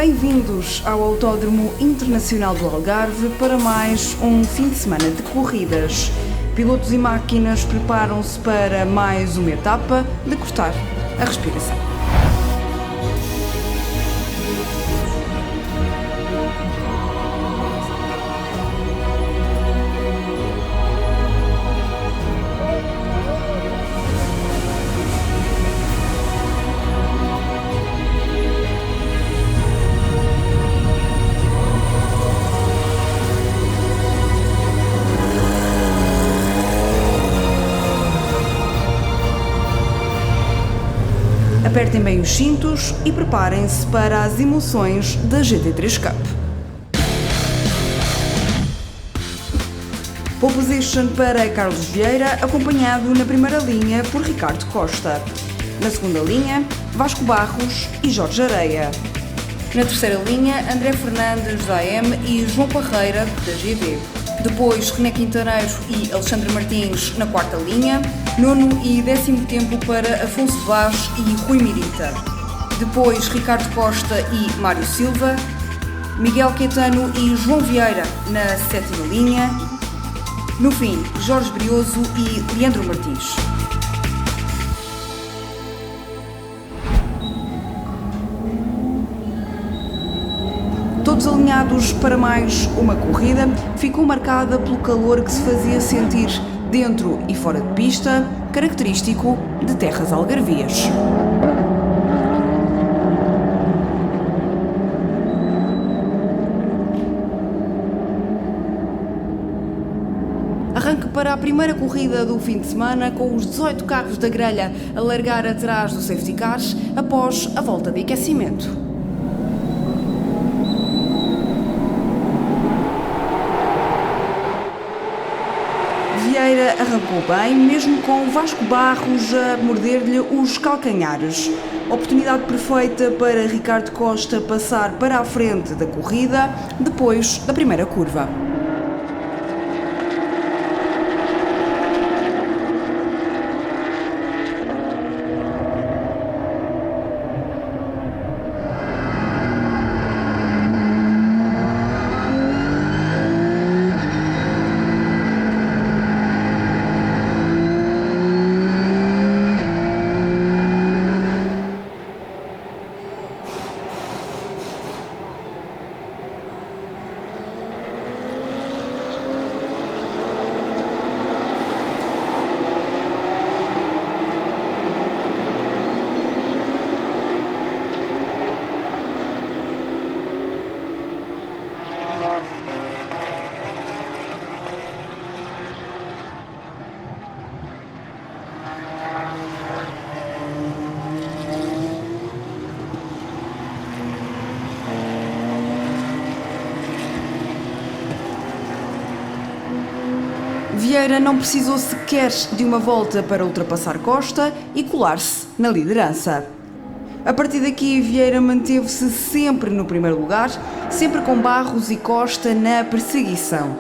Bem-vindos ao Autódromo Internacional do Algarve para mais um fim de semana de corridas. Pilotos e máquinas preparam-se para mais uma etapa de cortar a respiração. Apertem bem os cintos e preparem-se para as emoções da GT3 Cup. Pole position para Carlos Vieira, acompanhado na primeira linha por Ricardo Costa. Na segunda linha, Vasco Barros e Jorge Areia. Na terceira linha, André Fernandes da AM e João Parreira da GV. Depois, René Quintaneiro e Alexandre Martins na quarta linha. Nono e 10º tempo para Afonso Vaz e Rui Mirita. Depois, Ricardo Costa e Mário Silva. Miguel Caetano e João Vieira na sétima linha. No fim, Jorge Brioso e Leandro Martins. Todos alinhados para mais uma corrida, ficou marcada pelo calor que se fazia sentir dentro e fora de pista, característico de terras algarvias. Arranque para a primeira corrida do fim de semana, com os 18 carros da grelha a largar atrás do safety cars após a volta de aquecimento. Vieira arrancou bem, mesmo com Vasco Barros a morder-lhe os calcanhares. Oportunidade perfeita para Ricardo Costa passar para a frente da corrida depois da primeira curva. Vieira não precisou sequer de uma volta para ultrapassar Costa e colar-se na liderança. A partir daqui, Vieira manteve-se sempre no primeiro lugar, sempre com Barros e Costa na perseguição.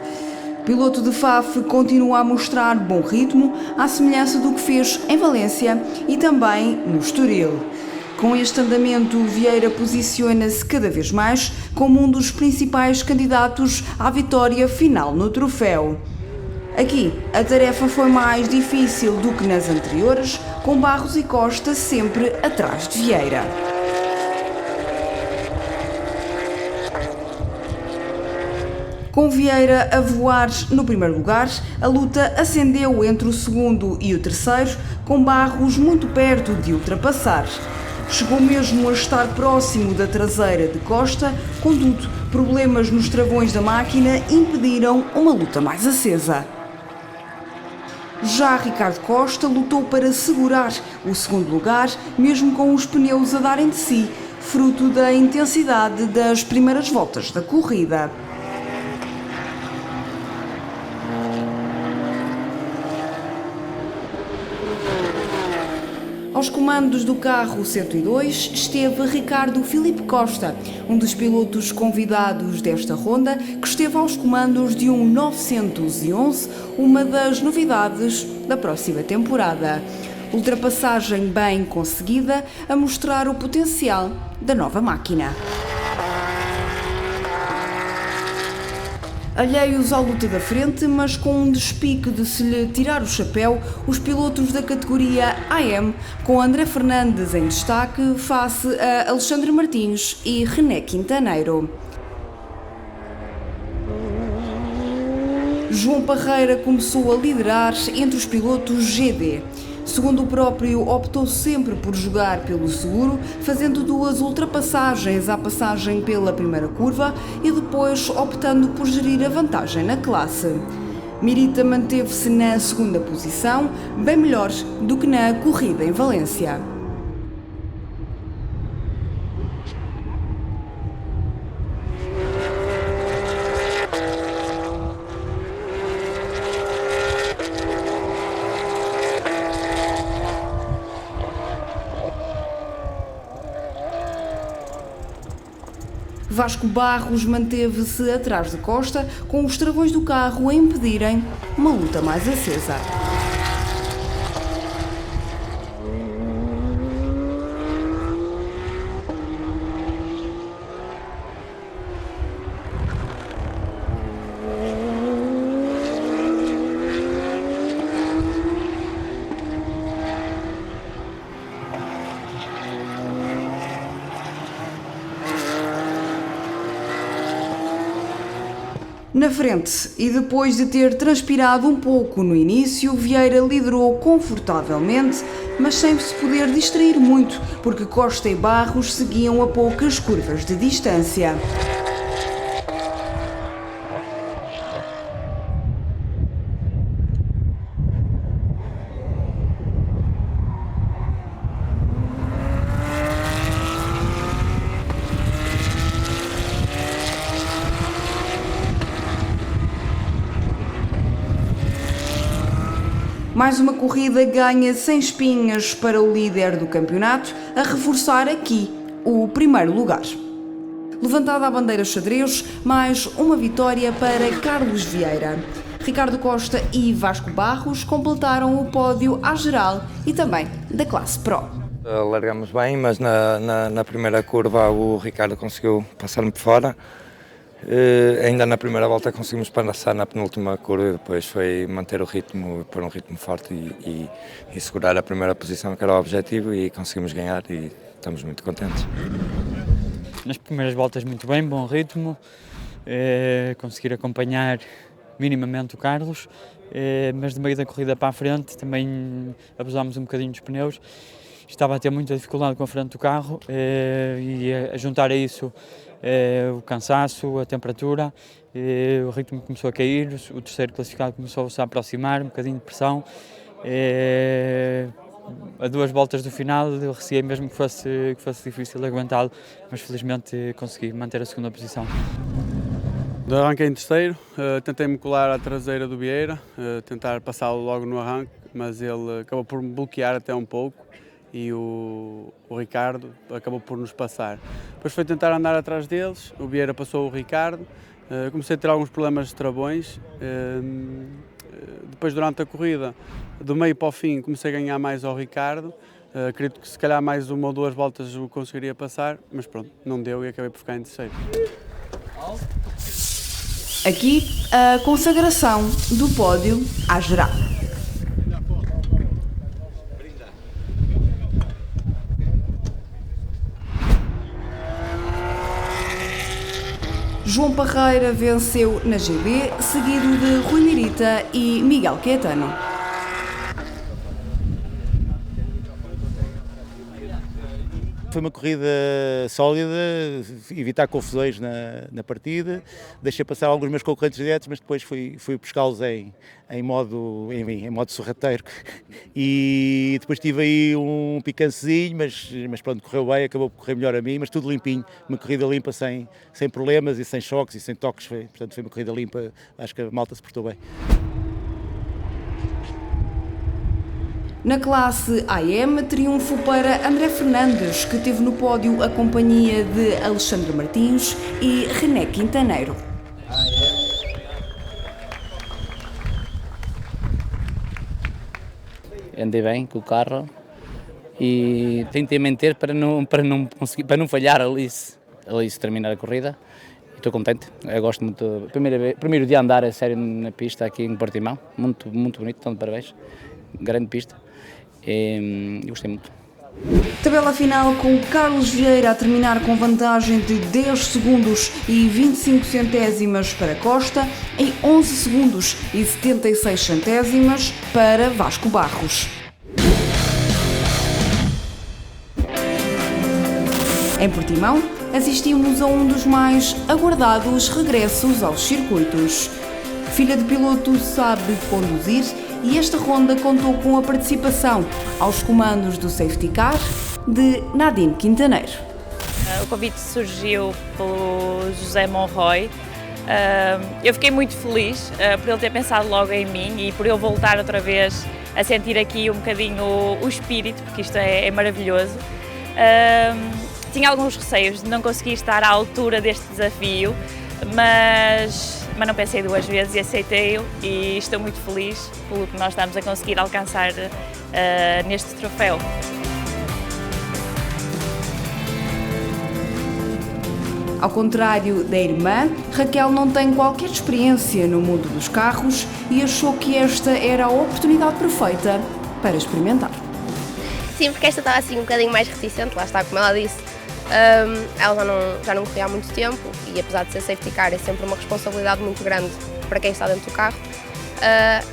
O piloto de Faf continua a mostrar bom ritmo, à semelhança do que fez em Valência e também no Estoril. Com este andamento, Vieira posiciona-se cada vez mais como um dos principais candidatos à vitória final no troféu. Aqui, a tarefa foi mais difícil do que nas anteriores, com Barros e Costa sempre atrás de Vieira. Com Vieira a voar no primeiro lugar, a luta acendeu entre o segundo e o terceiro, com Barros muito perto de ultrapassar. Chegou mesmo a estar próximo da traseira de Costa, contudo, problemas nos travões da máquina impediram uma luta mais acesa. Já Ricardo Costa lutou para segurar o segundo lugar, mesmo com os pneus a darem de si, fruto da intensidade das primeiras voltas da corrida. Aos comandos do carro 102 esteve Ricardo Filipe Costa, um dos pilotos convidados desta ronda, que esteve aos comandos de um 911, uma das novidades da próxima temporada. Ultrapassagem bem conseguida a mostrar o potencial da nova máquina. Alheios à luta da frente, mas com um despique de se lhe tirar o chapéu, os pilotos da categoria AM, com André Fernandes em destaque face a Alexandre Martins e René Quintaneiro. João Parreira começou a liderar entre os pilotos GD. Segundo o próprio, optou sempre por jogar pelo seguro, fazendo 2 ultrapassagens à passagem pela primeira curva e depois optando por gerir a vantagem na classe. Mirita manteve-se na segunda posição, bem melhor do que na corrida em Valência. Vasco Barros manteve-se atrás de Costa, com os travões do carro a impedirem uma luta mais acesa. Na frente, e depois de ter transpirado um pouco no início, Vieira liderou confortavelmente, mas sem se poder distrair muito, porque Costa e Barros seguiam a poucas curvas de distância. Mais uma corrida ganha sem espinhas para o líder do campeonato, a reforçar aqui o primeiro lugar. Levantada a bandeira xadrez, mais uma vitória para Carlos Vieira. Ricardo Costa e Vasco Barros completaram o pódio à geral e também da classe Pro. Largamos bem, mas na primeira curva o Ricardo conseguiu passar-me por fora. Ainda na primeira volta conseguimos passar na penúltima curva e depois foi manter o ritmo, pôr um ritmo forte e segurar a primeira posição, que era o objetivo, e conseguimos ganhar e estamos muito contentes. Nas primeiras voltas muito bem, bom ritmo, conseguir acompanhar minimamente o Carlos, mas de meio da corrida para a frente também abusámos um bocadinho dos pneus. Estava a ter muita dificuldade com a frente do carro e a juntar a isso o cansaço, a temperatura, o ritmo começou a cair, o terceiro classificado começou-se a aproximar, um bocadinho de pressão. A 2 voltas do final eu receei mesmo que fosse difícil aguentá-lo, mas felizmente consegui manter a segunda posição. Arranquei em terceiro, tentei-me colar à traseira do Vieira, tentar passá-lo logo no arranque, mas ele acabou por me bloquear até um pouco e o Ricardo acabou por nos passar. Depois foi tentar andar atrás deles, o Vieira passou o Ricardo, comecei a ter alguns problemas de travões. Depois, durante a corrida, do meio para o fim, comecei a ganhar mais ao Ricardo. Acredito que se calhar mais 1 ou 2 voltas o conseguiria passar, mas pronto, não deu e acabei por ficar em terceiro. Aqui, a consagração do pódio à geral. João Parreira venceu na GB, seguido de Rui Mirita e Miguel Caetano. Foi uma corrida sólida, evitar confusões na partida, deixei passar alguns meus concorrentes diretos, mas depois fui buscá-los em modo sorrateiro e depois tive aí um picancezinho, mas pronto, correu bem, acabou por correr melhor a mim, mas tudo limpinho, uma corrida limpa sem problemas e sem choques e sem toques, portanto foi uma corrida limpa, acho que a malta se portou bem. Na classe AM, triunfo para André Fernandes, que teve no pódio a companhia de Alexandre Martins e René Quintaneiro. Andei bem com o carro e tentei manter para não falhar ali se terminar a corrida estou contente. Eu gosto muito. Primeiro dia a andar a sério na pista aqui em Portimão, muito bonito, então de parabéns. Grande pista e gostei muito. Tabela final com Carlos Vieira a terminar com vantagem de 10 segundos e 25 centésimas para Costa, em 11 segundos e 76 centésimas para Vasco Barros. Em Portimão, assistimos a um dos mais aguardados regressos aos circuitos. Filha de piloto sabe conduzir e esta ronda contou com a participação aos comandos do safety car de Nadine Quintaneiro. O convite surgiu pelo José Monroy. Eu fiquei muito feliz por ele ter pensado logo em mim e por eu voltar outra vez a sentir aqui um bocadinho o espírito, porque isto é maravilhoso. Tinha alguns receios de não conseguir estar à altura deste desafio, mas não pensei duas vezes e aceitei-o e estou muito feliz pelo que nós estamos a conseguir alcançar neste troféu. Ao contrário da irmã, Raquel não tem qualquer experiência no mundo dos carros e achou que esta era a oportunidade perfeita para experimentar. Sim, porque esta estava assim um bocadinho mais reticente, lá está, como ela disse. Ela já não corria há muito tempo e apesar de ser safety car é sempre uma responsabilidade muito grande para quem está dentro do carro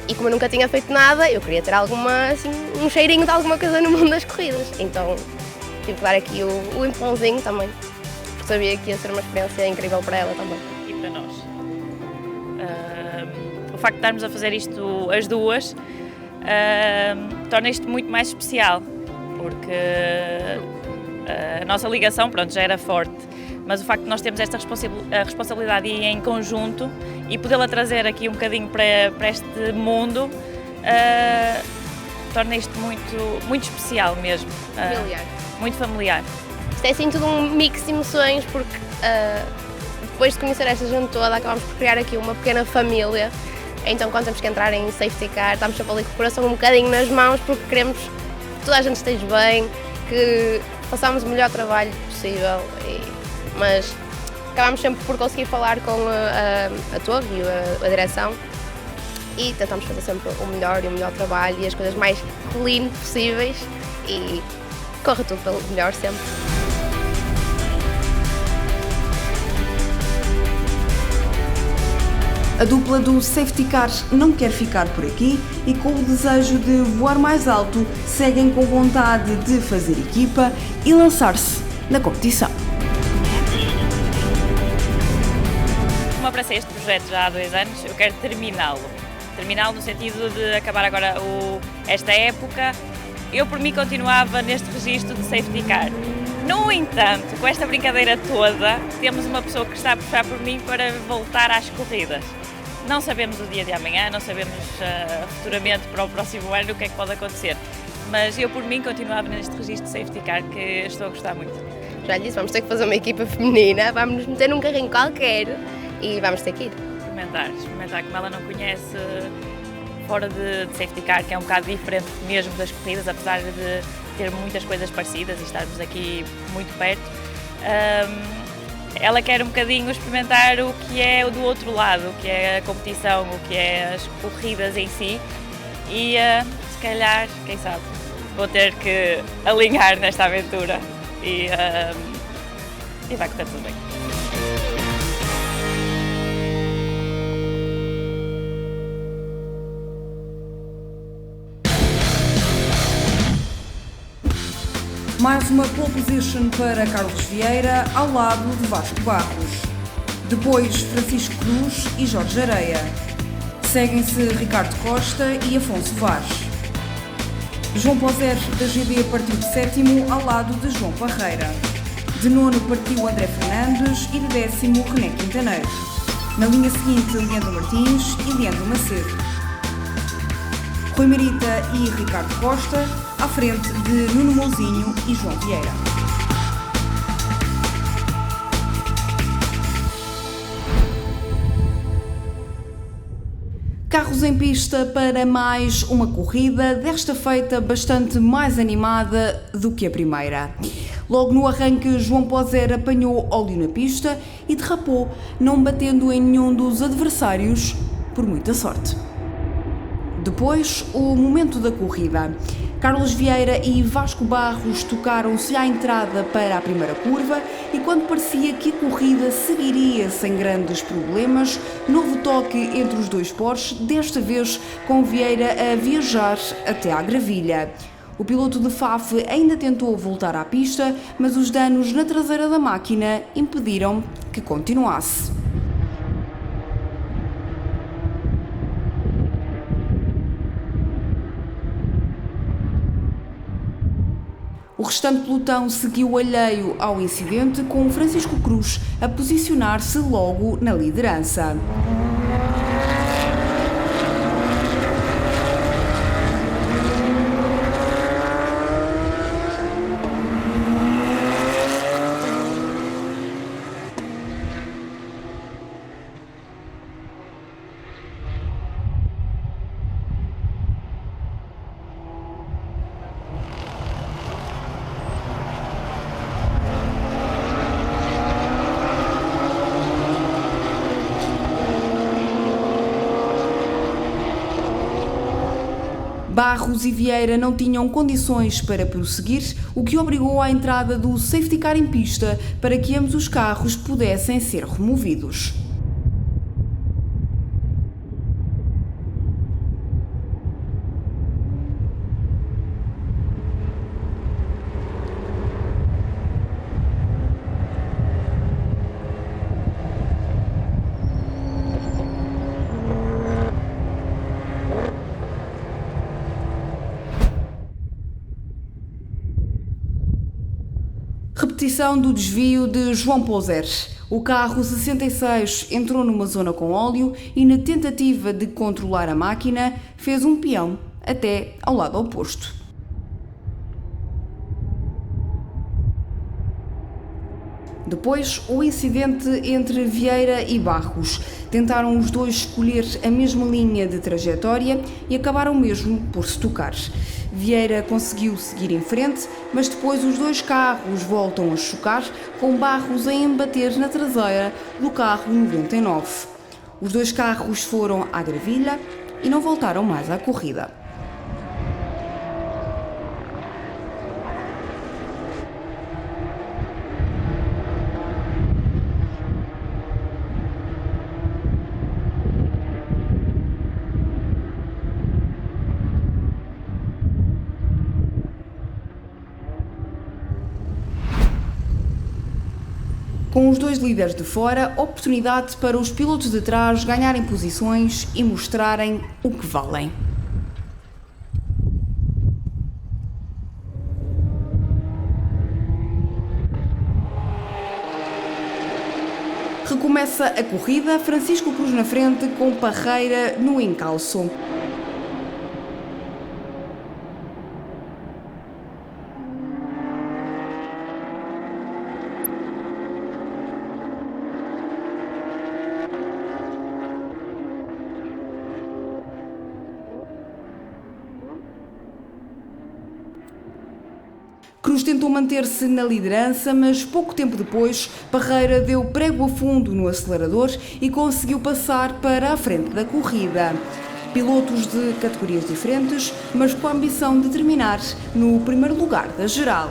e como eu nunca tinha feito nada, eu queria ter assim, um cheirinho de alguma coisa no mundo das corridas, então tive que dar aqui o empurrãozinho também, porque sabia que ia ser uma experiência incrível para ela também. E para nós. O facto de estarmos a fazer isto as duas torna isto muito mais especial, porque a nossa ligação, pronto, já era forte, mas o facto de nós termos esta responsabilidade e em conjunto e podê-la trazer aqui um bocadinho para este mundo torna isto muito especial mesmo. Familiar. Muito familiar. Isto é assim tudo um mix de emoções porque depois de conhecer esta gente toda acabamos por criar aqui uma pequena família, então quando temos que entrar em safety car estamos sempre ali com o coração um bocadinho nas mãos porque queremos que toda a gente esteja bem, que façamos o melhor trabalho possível, mas acabamos sempre por conseguir falar com a torre e a direção e tentamos fazer sempre o melhor trabalho e as coisas mais clean possíveis e corre tudo pelo melhor sempre. A dupla do safety car não quer ficar por aqui e com o desejo de voar mais alto, seguem com vontade de fazer equipa e lançar-se na competição. Como abracei este projeto já há 2 anos, eu quero terminá-lo. Terminá-lo no sentido de acabar agora esta época. Eu por mim continuava neste registro de safety car. No entanto, com esta brincadeira toda, temos uma pessoa que está a puxar por mim para voltar às corridas. Não sabemos o dia de amanhã, não sabemos futuramente para o próximo ano o que é que pode acontecer, mas eu por mim continuava neste registro de safety car que estou a gostar muito. Já lhe disse, vamos ter que fazer uma equipa feminina, vamos nos meter num carrinho qualquer e vamos ter que ir. Experimentar como ela não conhece fora de safety car, que é um bocado diferente mesmo das corridas, apesar de ter muitas coisas parecidas e estarmos aqui muito perto. Ela quer um bocadinho experimentar o que é o do outro lado, o que é a competição, o que é as corridas em si e se calhar, quem sabe, vou ter que alinhar nesta aventura e vai correr tudo bem. Mais uma pole position para Carlos Vieira, ao lado de Vasco Barros. Depois Francisco Cruz e Jorge Areia. Seguem-se Ricardo Costa e Afonso Vaz. João Poser da GB partiu de 7º ao lado de João Parreira. De 9º partiu André Fernandes e de 10º René Quintaneiro. Na linha seguinte, Leandro Martins e Leandro Macedo. Rui Marita e Ricardo Costa, à frente de Nuno Mouzinho e João Vieira. Carros em pista para mais uma corrida, desta feita bastante mais animada do que a primeira. Logo no arranque, João Poser apanhou óleo na pista e derrapou, não batendo em nenhum dos adversários, por muita sorte. Depois, o momento da corrida. Carlos Vieira e Vasco Barros tocaram-se à entrada para a primeira curva e quando parecia que a corrida seguiria sem grandes problemas, novo toque entre os dois Porsche, desta vez com Vieira a viajar até à gravilha. O piloto de FAF ainda tentou voltar à pista, mas os danos na traseira da máquina impediram que continuasse. O restante pelotão seguiu alheio ao incidente, com Francisco Cruz a posicionar-se logo na liderança. Barros e Vieira não tinham condições para prosseguir, o que obrigou à entrada do safety car em pista para que ambos os carros pudessem ser removidos. Repetição do desvio de João Poser. O carro 66 entrou numa zona com óleo e, na tentativa de controlar a máquina, fez um peão até ao lado oposto. Depois, o incidente entre Vieira e Barros. Tentaram os dois escolher a mesma linha de trajetória e acabaram mesmo por se tocar. Vieira conseguiu seguir em frente, mas depois os dois carros voltam a chocar, com Barros a embater na traseira do carro 99. Os dois carros foram à gravilha e não voltaram mais à corrida. Com os dois líderes de fora, oportunidade para os pilotos de trás ganharem posições e mostrarem o que valem. Recomeça a corrida, Francisco Cruz na frente com Parreira no encalço. Cruz tentou manter-se na liderança, mas pouco tempo depois, Parreira deu prego a fundo no acelerador e conseguiu passar para a frente da corrida. Pilotos de categorias diferentes, mas com a ambição de terminar no primeiro lugar da geral.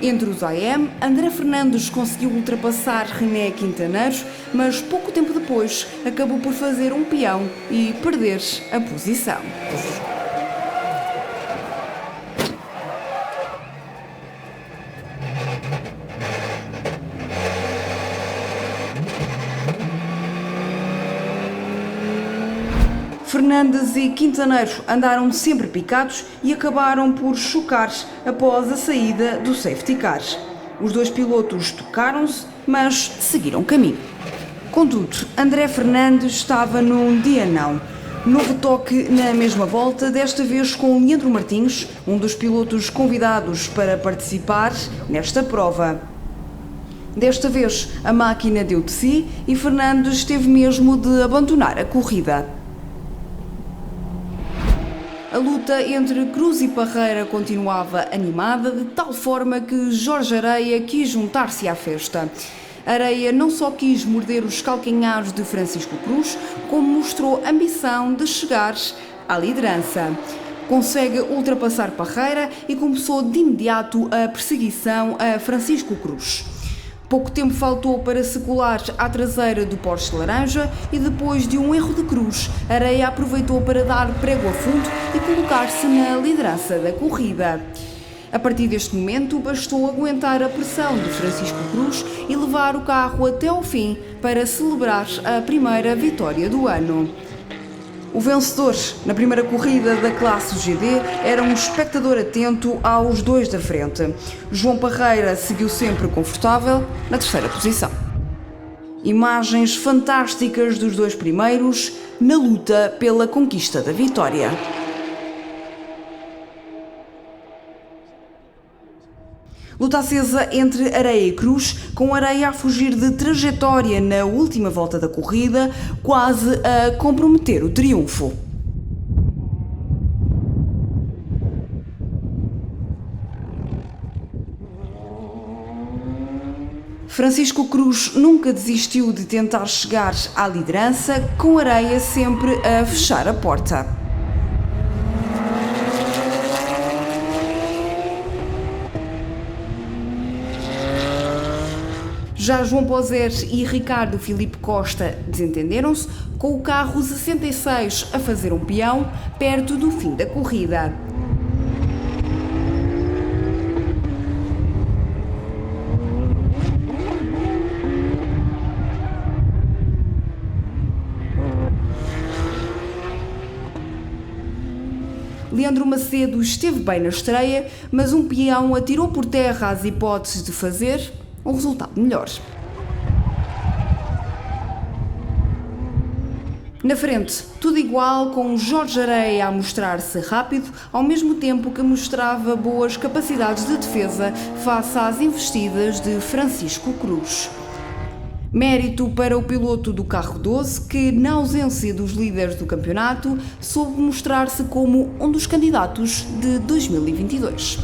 Entre os AM, André Fernandes conseguiu ultrapassar René Quintaneiro, mas pouco tempo depois acabou por fazer um peão e perder a posição. Fernandes e Quintaneiro andaram sempre picados e acabaram por chocar após a saída do safety car. Os dois pilotos tocaram-se, mas seguiram caminho. Contudo, André Fernandes estava num dia não. Novo toque na mesma volta, desta vez com Leandro Martins, um dos pilotos convidados para participar nesta prova. Desta vez a máquina deu de si e Fernandes teve mesmo de abandonar a corrida. A luta entre Cruz e Parreira continuava animada, de tal forma que Jorge Areia quis juntar-se à festa. Areia não só quis morder os calcanhares de Francisco Cruz, como mostrou ambição de chegar à liderança. Consegue ultrapassar Parreira e começou de imediato a perseguição a Francisco Cruz. Pouco tempo faltou para se colar à traseira do Porsche laranja e depois de um erro de Cruz, Areia aproveitou para dar prego a fundo e colocar-se na liderança da corrida. A partir deste momento, bastou aguentar a pressão de Francisco Cruz e levar o carro até ao fim para celebrar a primeira vitória do ano. O vencedor na primeira corrida da classe GD era um espectador atento aos dois da frente. João Parreira seguiu sempre confortável na terceira posição. Imagens fantásticas dos dois primeiros na luta pela conquista da vitória. Luta acesa entre Areia e Cruz, com Areia a fugir de trajetória na última volta da corrida, quase a comprometer o triunfo. Francisco Cruz nunca desistiu de tentar chegar à liderança, com Areia sempre a fechar a porta. Já João Poser e Ricardo Filipe Costa desentenderam-se, com o carro 66 a fazer um peão perto do fim da corrida. Leandro Macedo esteve bem na estreia, mas um peão atirou por terra as hipóteses de fazer um resultado melhor. Na frente, tudo igual, com Jorge Areia a mostrar-se rápido, ao mesmo tempo que mostrava boas capacidades de defesa face às investidas de Francisco Cruz. Mérito para o piloto do carro 12, que, na ausência dos líderes do campeonato, soube mostrar-se como um dos candidatos de 2022.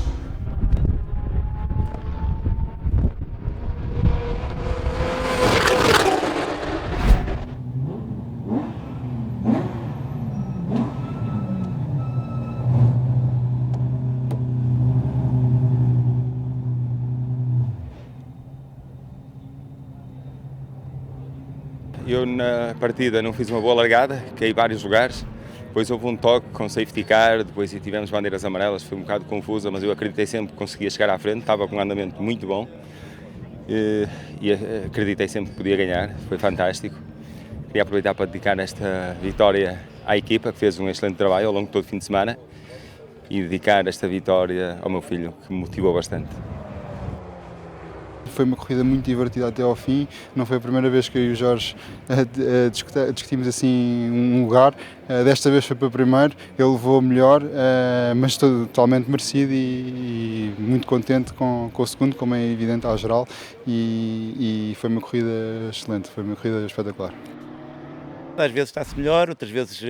Eu na partida não fiz uma boa largada, caí vários lugares, depois houve um toque com safety car, depois tivemos bandeiras amarelas, foi um bocado confusa, mas eu acreditei sempre que conseguia chegar à frente, estava com um andamento muito bom e acreditei sempre que podia ganhar, foi fantástico. Queria aproveitar para dedicar esta vitória à equipa, que fez um excelente trabalho ao longo de todo o fim de semana, e dedicar esta vitória ao meu filho, que me motivou bastante. Foi uma corrida muito divertida até ao fim, não foi a primeira vez que eu e o Jorge discutimos assim um lugar, desta vez foi para o primeiro, ele levou melhor, mas totalmente merecido e muito contente com o segundo, como é evidente ao geral, e foi uma corrida excelente, foi uma corrida espetacular. Às vezes está-se melhor, outras vezes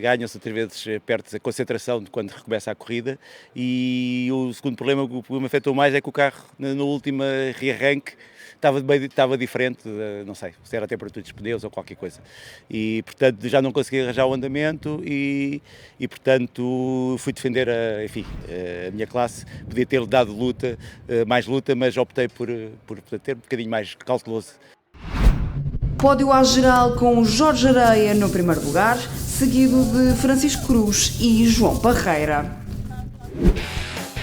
ganha-se, outras vezes perde-se a concentração de quando recomeça a corrida, e o segundo problema que me afetou mais é que o carro no último rearranque estava diferente, não sei, se era a temperatura dos pneus ou qualquer coisa, e portanto já não consegui arranjar o andamento e portanto fui defender a minha classe. Podia ter dado mais luta, mas optei por ter um bocadinho mais cauteloso. Pódio à geral com Jorge Areia no primeiro lugar, seguido de Francisco Cruz e João Parreira.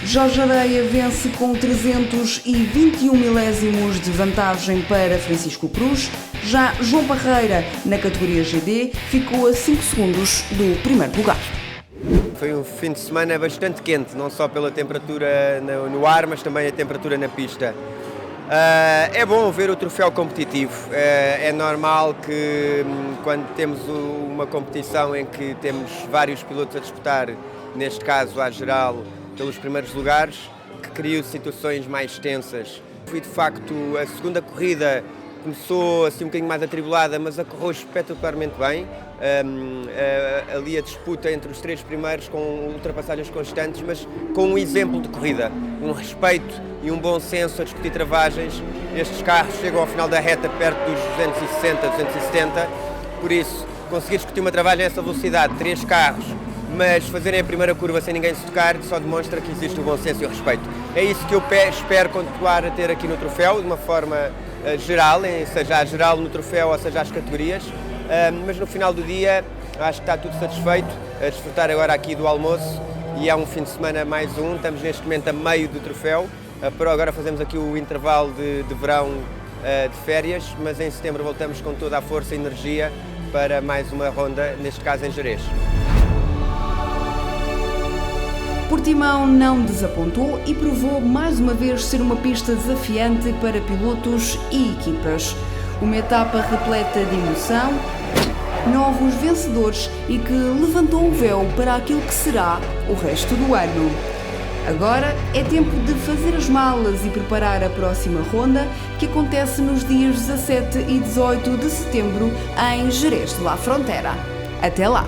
Jorge Areia vence com 321 milésimos de vantagem para Francisco Cruz. Já João Parreira, na categoria GD, ficou a 5 segundos do primeiro lugar. Foi um fim de semana bastante quente, não só pela temperatura no ar, mas também a temperatura na pista. É bom ver o troféu competitivo. É normal que quando temos uma competição em que temos vários pilotos a disputar, neste caso à geral, pelos primeiros lugares, que criam situações mais tensas. Foi de facto a segunda corrida, começou assim um bocadinho mais atribulada, mas acorreu espetacularmente bem. Ali a disputa entre os 3 primeiros com ultrapassagens constantes, mas com um exemplo de corrida, um respeito e um bom senso a discutir travagens. Estes carros chegam ao final da reta perto dos 260, 270, por isso conseguir discutir uma travagem a essa velocidade, 3 carros, mas fazerem a primeira curva sem ninguém se tocar, só demonstra que existe o bom senso e o respeito. É isso que eu espero continuar a ter aqui no troféu, de uma forma geral, seja a geral no troféu ou seja as categorias, mas no final do dia acho que está tudo satisfeito, a desfrutar agora aqui do almoço e é um fim de semana mais um, estamos neste momento a meio do troféu, por agora fazemos aqui o intervalo de verão de férias, mas em setembro voltamos com toda a força e energia para mais uma ronda, neste caso em Jerez. Portimão não desapontou e provou mais uma vez ser uma pista desafiante para pilotos e equipas. Uma etapa repleta de emoção, novos vencedores e que levantou o véu para aquilo que será o resto do ano. Agora é tempo de fazer as malas e preparar a próxima ronda, que acontece nos dias 17 e 18 de setembro em Jerez de la Frontera. Até lá!